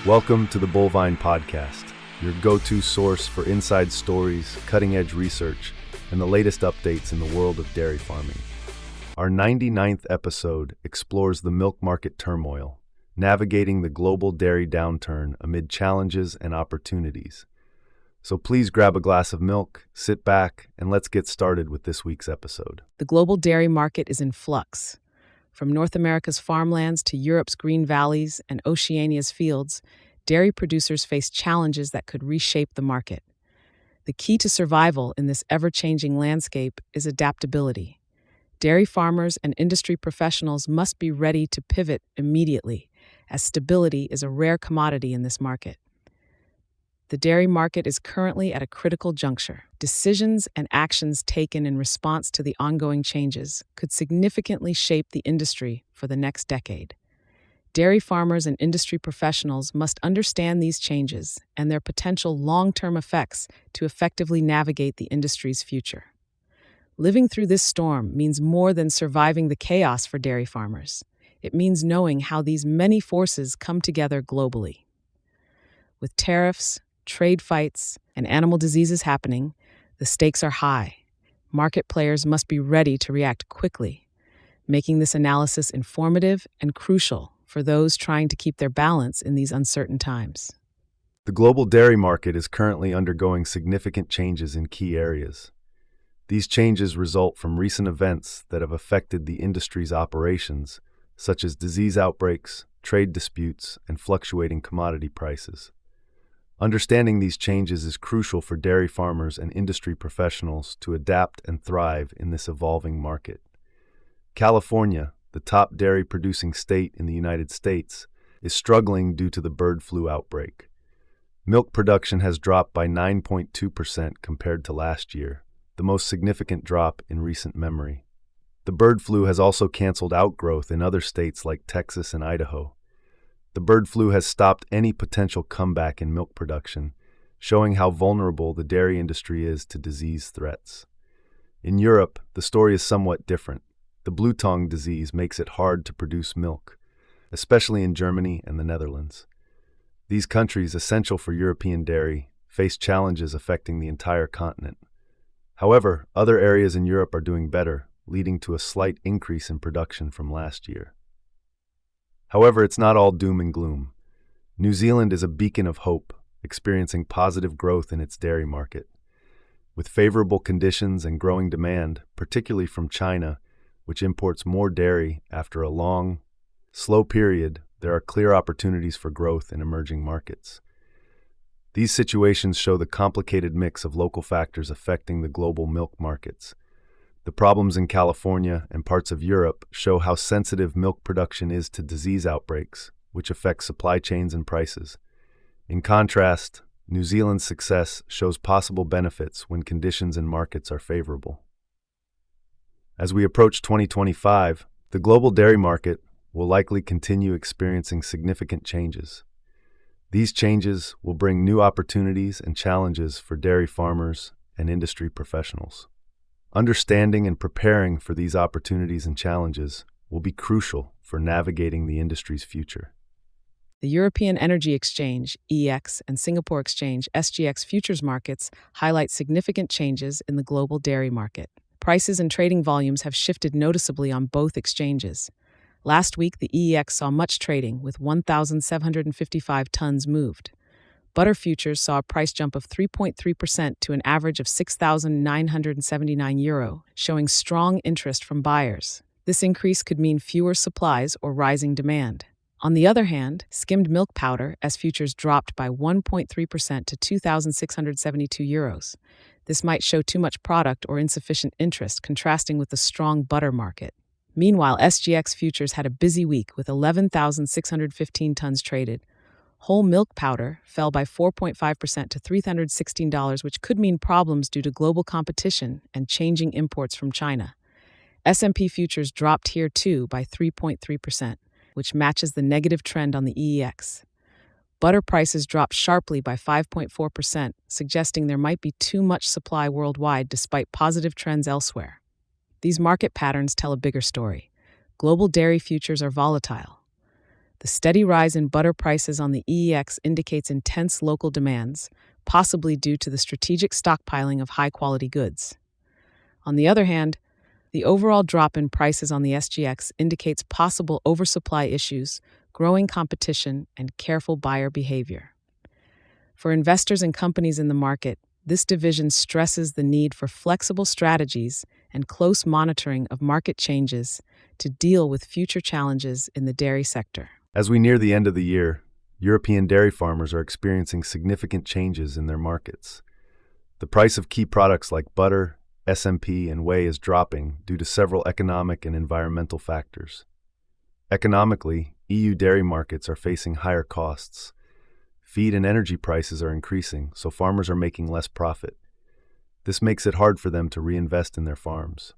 Welcome to the Bullvine Podcast, your go-to source for inside stories, cutting-edge research, and the latest updates in the world of dairy farming. Our 99th episode explores the milk market turmoil, navigating the global dairy downturn amid challenges and opportunities. So please grab a glass of milk, sit back, and let's get started with this week's episode. The global dairy market is in flux. From North America's farmlands to Europe's green valleys and Oceania's fields, dairy producers face challenges that could reshape the market. The key to survival in this ever-changing landscape is adaptability. Dairy farmers and industry professionals must be ready to pivot immediately, as stability is a rare commodity in this market. The dairy market is currently at a critical juncture. Decisions and actions taken in response to the ongoing changes could significantly shape the industry for the next decade. Dairy farmers and industry professionals must understand these changes and their potential long-term effects to effectively navigate the industry's future. Living through this storm means more than surviving the chaos for dairy farmers. It means knowing how these many forces come together globally. With tariffs, trade fights, and animal diseases happening, the stakes are high. Market players must be ready to react quickly, making this analysis informative and crucial for those trying to keep their balance in these uncertain times. The global dairy market is currently undergoing significant changes in key areas. These changes result from recent events that have affected the industry's operations, such as disease outbreaks, trade disputes, and fluctuating commodity prices. Understanding these changes is crucial for dairy farmers and industry professionals to adapt and thrive in this evolving market. California, the top dairy-producing state in the United States, is struggling due to the bird flu outbreak. Milk production has dropped by 9.2% compared to last year, the most significant drop in recent memory. The bird flu has also canceled outgrowth in other states like Texas and Idaho. The bird flu has stopped any potential comeback in milk production, showing how vulnerable the dairy industry is to disease threats. In Europe, the story is somewhat different. The blue tongue disease makes it hard to produce milk, especially in Germany and the Netherlands. These countries, essential for European dairy, face challenges affecting the entire continent. However, other areas in Europe are doing better, leading to a slight increase in production from last year. However, it's not all doom and gloom. New Zealand is a beacon of hope, experiencing positive growth in its dairy market. With favorable conditions and growing demand, particularly from China, which imports more dairy after a long, slow period, there are clear opportunities for growth in emerging markets. These situations show the complicated mix of local factors affecting the global milk markets. The problems in California and parts of Europe show how sensitive milk production is to disease outbreaks, which affect supply chains and prices. In contrast, New Zealand's success shows possible benefits when conditions and markets are favorable. As we approach 2025, the global dairy market will likely continue experiencing significant changes. These changes will bring new opportunities and challenges for dairy farmers and industry professionals. Understanding and preparing for these opportunities and challenges will be crucial for navigating the industry's future. The European Energy Exchange, EEX, and Singapore Exchange, SGX futures markets highlight significant changes in the global dairy market. Prices and trading volumes have shifted noticeably on both exchanges. Last week, the EEX saw much trading, with 1,755 tons moved. Butter futures saw a price jump of 3.3% to an average of €6,979, showing strong interest from buyers. This increase could mean fewer supplies or rising demand. On the other hand, skimmed milk powder as futures dropped by 1.3% to €2,672. This might show too much product or insufficient interest, contrasting with the strong butter market. Meanwhile, SGX futures had a busy week with 11,615 tons traded. Whole milk powder fell by 4.5% to $316, which could mean problems due to global competition and changing imports from China. S&P futures dropped here too by 3.3%, which matches the negative trend on the EEX. Butter prices dropped sharply by 5.4%, suggesting there might be too much supply worldwide despite positive trends elsewhere. These market patterns tell a bigger story. Global dairy futures are volatile. The steady rise in butter prices on the EEX indicates intense local demands, possibly due to the strategic stockpiling of high-quality goods. On the other hand, the overall drop in prices on the SGX indicates possible oversupply issues, growing competition, and careful buyer behavior. For investors and companies in the market, this division stresses the need for flexible strategies and close monitoring of market changes to deal with future challenges in the dairy sector. As we near the end of the year, European dairy farmers are experiencing significant changes in their markets. The price of key products like butter, SMP, and whey is dropping due to several economic and environmental factors. Economically, EU dairy markets are facing higher costs. Feed and energy prices are increasing, so farmers are making less profit. This makes it hard for them to reinvest in their farms.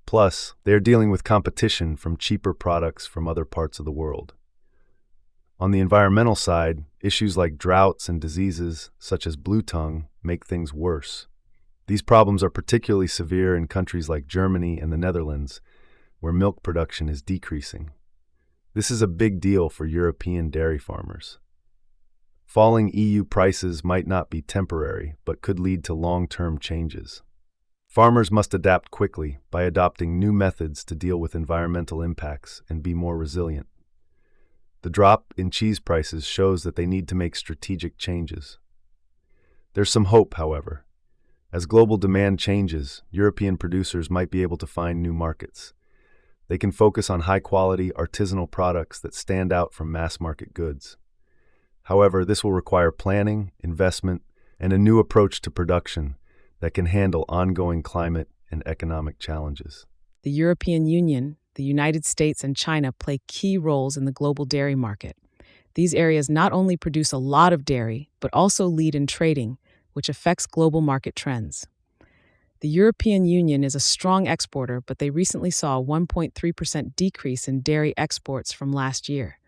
Plus, they are dealing with competition from cheaper products from other parts of the world. On the environmental side, issues like droughts and diseases, such as blue tongue, make things worse. These problems are particularly severe in countries like Germany and the Netherlands, where milk production is decreasing. This is a big deal for European dairy farmers. Falling EU prices might not be temporary, but could lead to long-term changes. Farmers must adapt quickly by adopting new methods to deal with environmental impacts and be more resilient. The drop in cheese prices shows that they need to make strategic changes. There's some hope, however. As global demand changes, European producers might be able to find new markets. They can focus on high-quality, artisanal products that stand out from mass-market goods. However, this will require planning, investment, and a new approach to production that can handle ongoing climate and economic challenges. The European Union, the United States, and China play key roles in the global dairy market. These areas not only produce a lot of dairy, but also lead in trading, which affects global market trends. The European Union is a strong exporter, but they recently saw a 1.3% decrease in dairy exports from last year.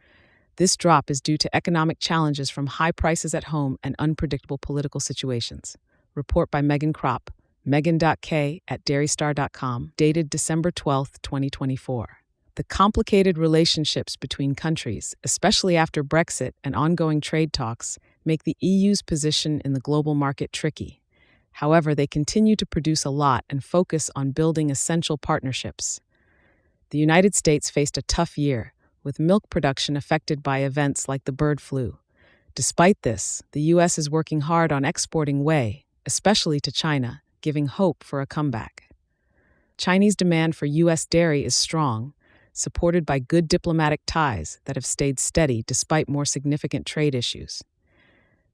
This drop is due to economic challenges from high prices at home and unpredictable political situations. Report by Megan Kropp, megan.k@dairystar.com, dated December 12, 2024. The complicated relationships between countries, especially after Brexit and ongoing trade talks, make the EU's position in the global market tricky. However, they continue to produce a lot and focus on building essential partnerships. The United States faced a tough year, with milk production affected by events like the bird flu. Despite this, the U.S. is working hard on exporting whey, especially to China, giving hope for a comeback. Chinese demand for U.S. dairy is strong, supported by good diplomatic ties that have stayed steady despite more significant trade issues.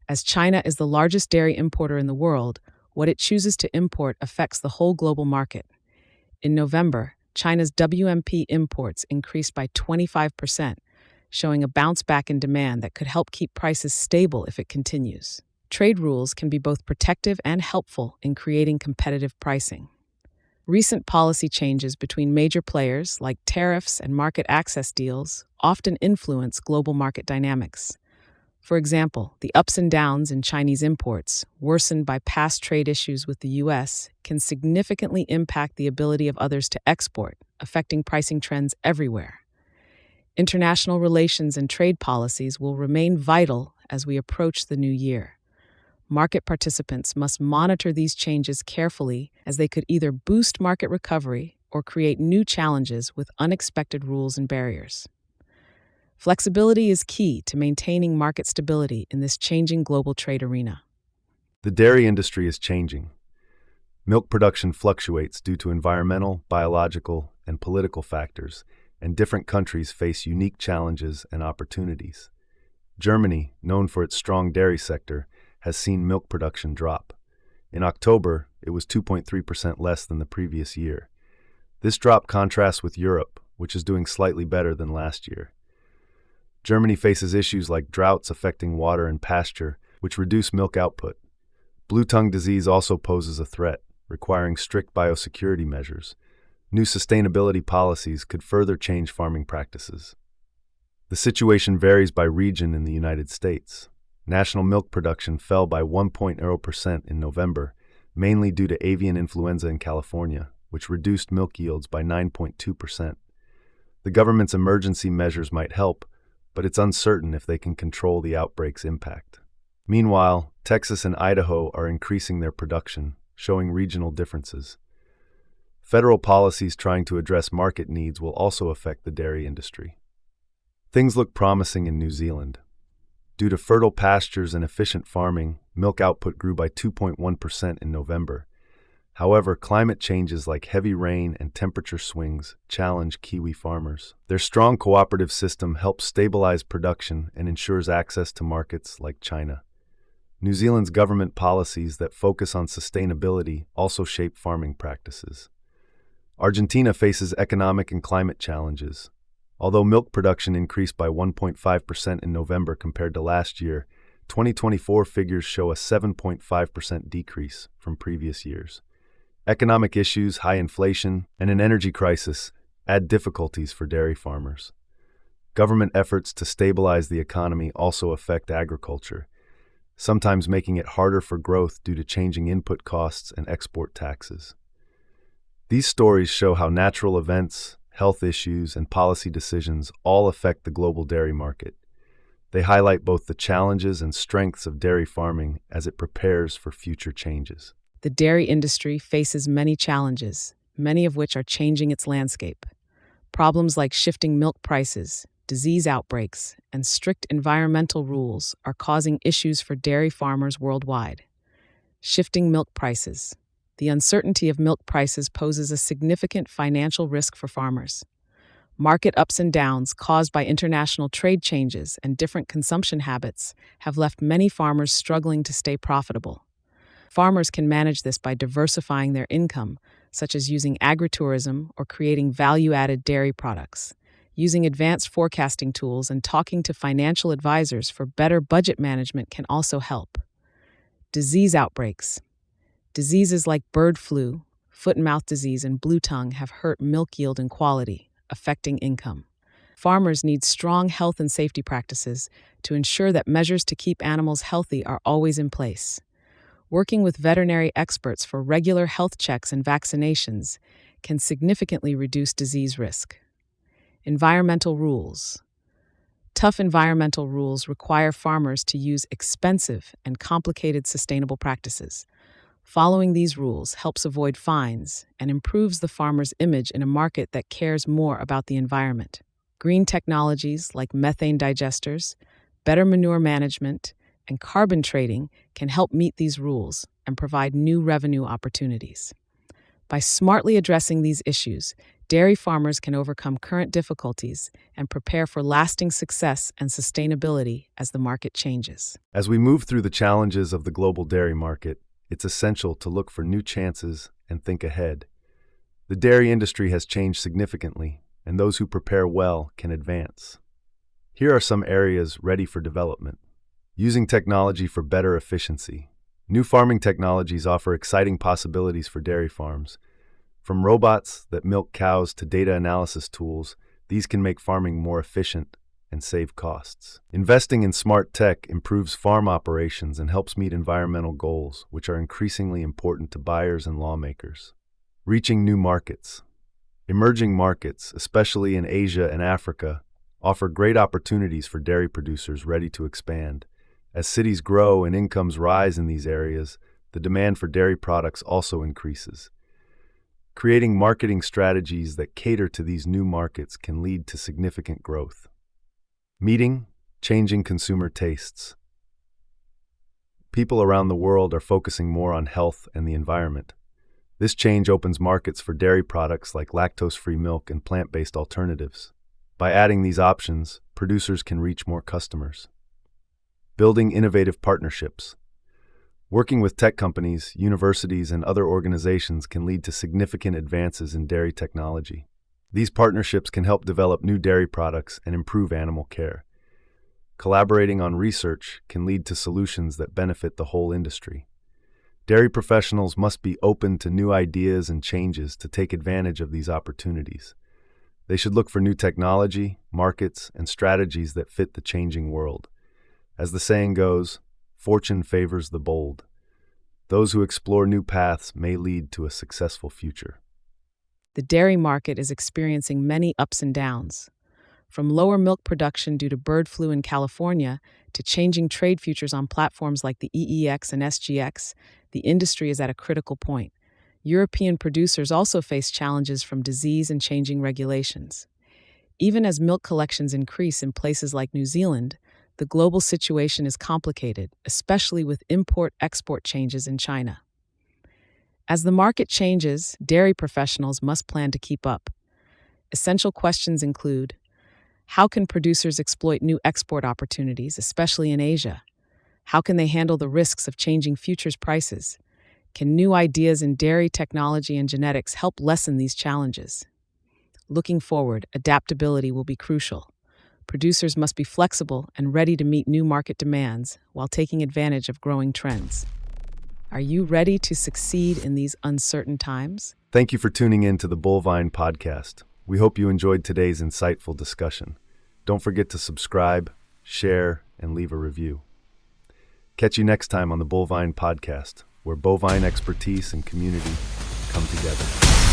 As China is the largest dairy importer in the world, what it chooses to import affects the whole global market. In November, China's WMP imports increased by 25%, showing a bounce back in demand that could help keep prices stable if it continues. Trade rules can be both protective and helpful in creating competitive pricing. Recent policy changes between major players, like tariffs and market access deals, often influence global market dynamics. For example, the ups and downs in Chinese imports, worsened by past trade issues with the U.S., can significantly impact the ability of others to export, affecting pricing trends everywhere. International relations and trade policies will remain vital as we approach the new year. Market participants must monitor these changes carefully, as they could either boost market recovery or create new challenges with unexpected rules and barriers. Flexibility is key to maintaining market stability in this changing global trade arena. The dairy industry is changing. Milk production fluctuates due to environmental, biological, and political factors, and different countries face unique challenges and opportunities. Germany, known for its strong dairy sector, has seen milk production drop. In October, it was 2.3% less than the previous year. This drop contrasts with Europe, which is doing slightly better than last year. Germany faces issues like droughts affecting water and pasture, which reduce milk output. Blue tongue disease also poses a threat, requiring strict biosecurity measures. New sustainability policies could further change farming practices. The situation varies by region in the United States. National milk production fell by 1.0% in November, mainly due to avian influenza in California, which reduced milk yields by 9.2%. The government's emergency measures might help, but it's uncertain if they can control the outbreak's impact. Meanwhile, Texas and Idaho are increasing their production, showing regional differences. Federal policies trying to address market needs will also affect the dairy industry. Things look promising in New Zealand. Due to fertile pastures and efficient farming, milk output grew by 2.1% in November. However, climate changes like heavy rain and temperature swings challenge Kiwi farmers. Their strong cooperative system helps stabilize production and ensures access to markets like China. New Zealand's government policies that focus on sustainability also shape farming practices. Argentina faces economic and climate challenges. Although milk production increased by 1.5% in November compared to last year, 2024 figures show a 7.5% decrease from previous years. Economic issues, high inflation, and an energy crisis add difficulties for dairy farmers. Government efforts to stabilize the economy also affect agriculture, sometimes making it harder for growth due to changing input costs and export taxes. These stories show how natural events, health issues, and policy decisions all affect the global dairy market. They highlight both the challenges and strengths of dairy farming as it prepares for future changes. The dairy industry faces many challenges, many of which are changing its landscape. Problems like shifting milk prices, disease outbreaks, and strict environmental rules are causing issues for dairy farmers worldwide. Shifting milk prices. The uncertainty of milk prices poses a significant financial risk for farmers. Market ups and downs caused by international trade changes and different consumption habits have left many farmers struggling to stay profitable. Farmers can manage this by diversifying their income, such as using agritourism or creating value-added dairy products. Using advanced forecasting tools and talking to financial advisors for better budget management can also help. Disease outbreaks. Diseases like bird flu, foot and mouth disease, and blue tongue have hurt milk yield and quality, affecting income. Farmers need strong health and safety practices to ensure that measures to keep animals healthy are always in place. Working with veterinary experts for regular health checks and vaccinations can significantly reduce disease risk. Environmental rules. Tough environmental rules require farmers to use expensive and complicated sustainable practices. Following these rules helps avoid fines and improves the farmer's image in a market that cares more about the environment. Green technologies like methane digesters, better manure management, and carbon trading can help meet these rules and provide new revenue opportunities. By smartly addressing these issues, dairy farmers can overcome current difficulties and prepare for lasting success and sustainability as the market changes. As we move through the challenges of the global dairy market, it's essential to look for new chances and think ahead. The dairy industry has changed significantly, and those who prepare well can advance. Here are some areas ready for development. Using technology for better efficiency. New farming technologies offer exciting possibilities for dairy farms. From robots that milk cows to data analysis tools, these can make farming more efficient and save costs. Investing in smart tech improves farm operations and helps meet environmental goals, which are increasingly important to buyers and lawmakers. Reaching new markets. Emerging markets, especially in Asia and Africa, offer great opportunities for dairy producers ready to expand. As cities grow and incomes rise in these areas, the demand for dairy products also increases. Creating marketing strategies that cater to these new markets can lead to significant growth. Meeting changing consumer tastes. People around the world are focusing more on health and the environment. This change opens markets for dairy products like lactose-free milk and plant-based alternatives. By adding these options, producers can reach more customers. Building innovative partnerships. Working with tech companies, universities, and other organizations can lead to significant advances in dairy technology. These partnerships can help develop new dairy products and improve animal care. Collaborating on research can lead to solutions that benefit the whole industry. Dairy professionals must be open to new ideas and changes to take advantage of these opportunities. They should look for new technology, markets, and strategies that fit the changing world. As the saying goes, fortune favors the bold. Those who explore new paths may lead to a successful future. The dairy market is experiencing many ups and downs. From lower milk production due to bird flu in California to changing trade futures on platforms like the EEX and SGX, the industry is at a critical point. European producers also face challenges from disease and changing regulations. Even as milk collections increase in places like New Zealand, the global situation is complicated, especially with import-export changes in China. As the market changes, dairy professionals must plan to keep up. Essential questions include: how can producers exploit new export opportunities, especially in Asia? How can they handle the risks of changing futures prices? Can new ideas in dairy technology and genetics help lessen these challenges? Looking forward, adaptability will be crucial. Producers must be flexible and ready to meet new market demands while taking advantage of growing trends. Are you ready to succeed in these uncertain times? Thank you for tuning in to the Bullvine Podcast. We hope you enjoyed today's insightful discussion. Don't forget to subscribe, share, and leave a review. Catch you next time on the Bullvine Podcast, where bovine expertise and community come together.